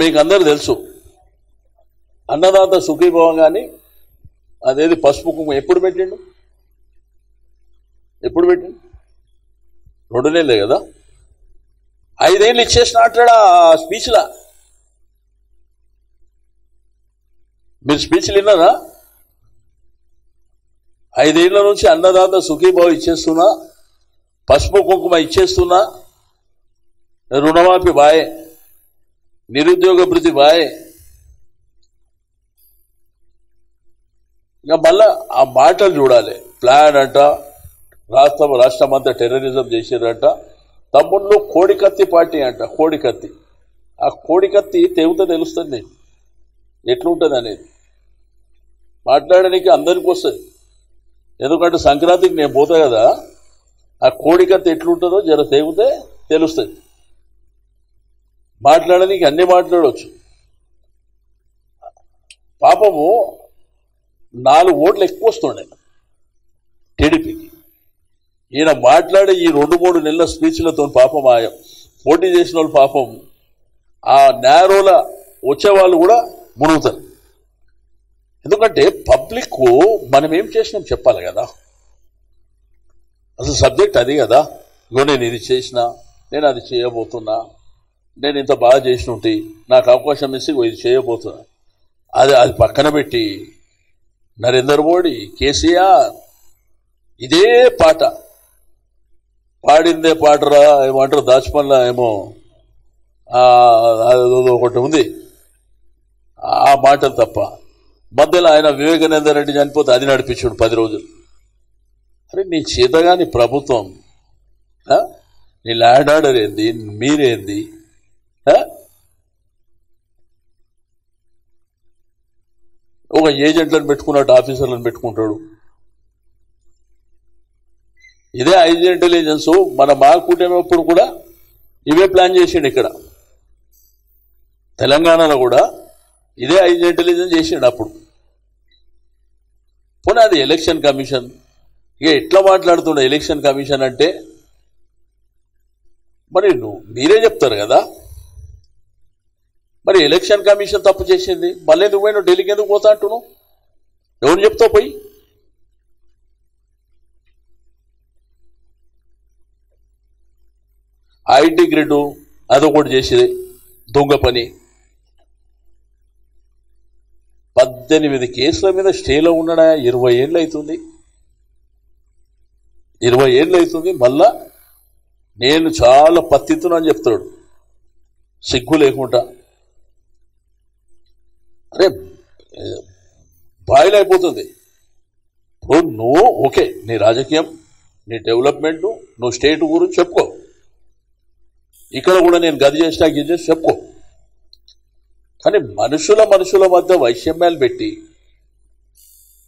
మీకు అందరు తెలుసు అన్నదాత సుఖీభవం కానీ అదేది పసుపు కుంకుమ ఎప్పుడు పెట్టిండు 2 నెలలే కదా 5 ఏళ్ళు ఇచ్చేసిన అంటాడా స్పీచ్లా మీరు స్పీచ్లు విన్నారా 5 ఏళ్ల నుంచి అన్నదాత సుఖీభావ ఇచ్చేస్తున్నా పసుపు కుంకుమ ఇచ్చేస్తున్నా రుణమాఫీ బాయే నిరుద్యోగ భృతి బాయే ఇంకా మళ్ళా ఆ మాటలు చూడాలి ప్లాన్ అంట రాష్ట్రం అంతా టెర్రరిజం చేసారంట తమ్ముళ్ళు కోడికత్తి పార్టీ అంట కోడికత్తి ఆ కోడికత్తి తెగుతో తెలుస్తుంది ఎట్లుంటుంది అనేది మాట్లాడడానికి అందరికి వస్తుంది ఎందుకంటే సంక్రాంతికి నేను పోతా కదా ఆ కోడికత్తి ఎట్లుంటుందో జర తెగితే తెలుస్తుంది మాట్లాడడానికి అన్ని మాట్లాడవచ్చు పాపము 4 ఓట్లు ఎక్కువ వస్తుండే టీడీపీకి ఈయన మాట్లాడే ఈ 2-3 నెలల స్పీచ్లతో పాపం పోటీ చేసిన వాళ్ళు పాపం ఆ నేరోల వచ్చేవాళ్ళు కూడా మునుగుతారు ఎందుకంటే పబ్లిక్ మనం ఏం చేసినాం చెప్పాలి కదా అసలు సబ్జెక్ట్ అది కదా ఇగో నేను ఇది చేసినా నేను అది చేయబోతున్నా నేను ఇంత బాగా చేసినట్టు నాకు అవకాశం ఇచ్చి ఇది చేయబోతున్నా అది పక్కన పెట్టి నరేంద్ర మోడీ కేసీఆర్ ఇదే పాట పాడిందే పాటరా ఏమంటారు దాచిపల్లా ఏమో ఒకటి ఉంది ఆ మాటలు తప్ప మధ్యలో ఆయన వివేకానంద రెడ్డి చనిపోతే అది నడిపించాడు 10 రోజులు అరే నీ చేతగాని ప్రభుత్వం నీ ల్యాండ్ ఆర్డర్ ఏంది మీరేంది ఒక ఏజెంట్లను పెట్టుకున్నట్టు ఆఫీసర్లను పెట్టుకుంటాడు ఇదే ఐజీ ఇంటెలిజెన్స్ మన మా కూటమిప్పుడు కూడా ఇవే ప్లాన్ చేసిండు ఇక్కడ తెలంగాణలో కూడా ఇదే ఐజీ ఇంటెలిజెన్స్ చేసిండు అప్పుడు పోనీ అది ఎలక్షన్ కమిషన్ ఇక ఎట్లా మాట్లాడుతుండే ఎలక్షన్ కమిషన్ అంటే మరి మీరే చెప్తారు కదా మరి ఎలక్షన్ కమిషన్ తప్పు చేసింది మళ్ళీ నువ్వేను ఢిల్లీకి ఎందుకు పోతా అంటున్నావు ఎవరు చెప్తావు పోయి ఐటీ గ్రిడ్ అదొకటి చేసేది దొంగ పని 18 కేసుల మీద స్టేలో ఉన్నాడా 20 ఏళ్ళు అవుతుంది 20 ఏళ్ళు అవుతుంది మళ్ళా నేను చాలా పత్తిత్తునని చెప్తాడు సిగ్గు లేకుండా అరే బాయిల్ అయిపోతుంది ఇప్పుడు నువ్వు ఓకే నీ రాజకీయం నీ డెవలప్మెంట్ నువ్వు స్టేట్ గురించి చెప్పుకో ఇక్కడ కూడా నేను గది చేసినా గిది చేసి చెప్పుకో కానీ మనుషుల మధ్య వైషమ్యాలు పెట్టి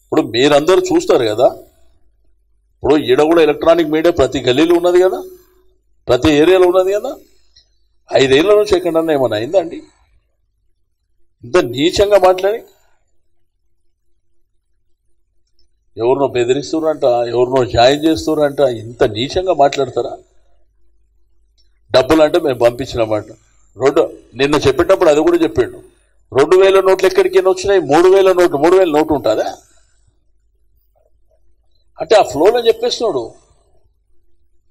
ఇప్పుడు మీరందరూ చూస్తారు కదా ఇప్పుడు ఈడ కూడా ఎలక్ట్రానిక్ మీడియా ప్రతి గల్లీలో ఉన్నది కదా ప్రతి ఏరియాలో ఉన్నది కదా 5 ఏళ్ల నుంచి ఎక్కడన్నా ఏమన్నా అయిందండి ఇంత నీచంగా మాట్లాడి ఎవరినో బెదిరిస్తున్నారంట ఎవరినో జాయిన్ చేస్తున్నారంట ఇంత నీచంగా మాట్లాడతారా డబ్బులు అంటే మేము పంపించినామంట నిన్న చెప్పేటప్పుడు అది కూడా చెప్పాడు 2000 నోట్లు ఎక్కడికి వచ్చినాయి 3000 నోటు 3000 నోటు ఉంటుందా అంటే ఆ ఫ్లోలో చెప్పేస్తున్నాడు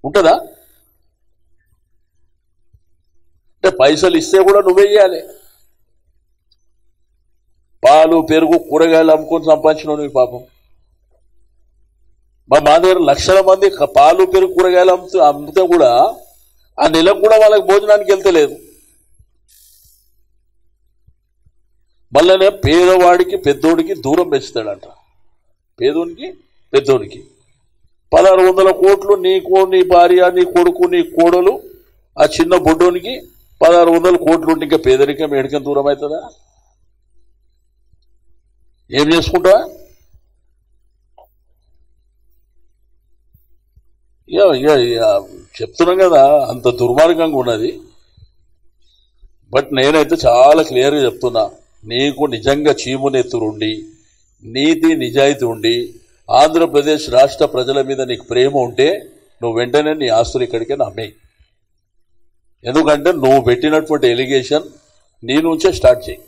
ఉంటుందా అంటే పైసలు ఇస్తే కూడా నువ్వే ఇవ్వాలి పాలు పెరుగు కూరగాయలు అమ్ముకొని సంపాదించిన పాపం మా దగ్గర లక్షల మంది పాలు పెరుగు కూరగాయలు అమ్మితే కూడా ఆ నెలకు కూడా వాళ్ళకి భోజనానికి వెళ్తలేదు మళ్ళీ పేదవాడికి పెద్దోడికి దూరం పెంచుతాడంట పేదోనికి పెద్దోడికి 1600 కోట్లు నీకు నీ భార్య నీ కొడుకు నీ కోడలు ఆ చిన్న బొడ్డోనికి 1600 కోట్లు ఉంటే ఇంకా పేదరికం ఎడికం దూరం అవుతుందా ఏం చేసుకుంటా చెప్తున్నాం కదా అంత దుర్మార్గంగా ఉన్నది బట్ నేనైతే చాలా క్లియర్గా చెప్తున్నా నీకు నిజంగా చీమునెత్తురుండి నీతి నిజాయితీ ఉండి ఆంధ్రప్రదేశ్ రాష్ట్ర ప్రజల మీద నీకు ప్రేమ ఉంటే నువ్వు వెంటనే నీ ఆస్తులు ఇక్కడికే నమ్మేయి ఎందుకంటే నువ్వు పెట్టినటువంటి ఎలిగేషన్ నీ నుంచే స్టార్ట్ చేయి.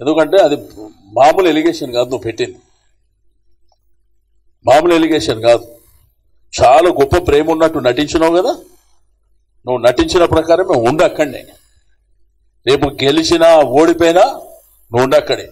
ఎందుకంటే అది మామూలు ఎలిగేషన్ కాదు, నువ్వు పెట్టింది మామూలు ఎలిగేషన్ కాదు. చాలా గొప్ప ప్రేమ ఉన్నట్టు నటించినావు కదా, నువ్వు నటించిన ప్రకారమే ఉండు అక్కడనే. రేపు గెలిచినా ఓడిపోయినా నువ్వు ఉండు అక్కడే.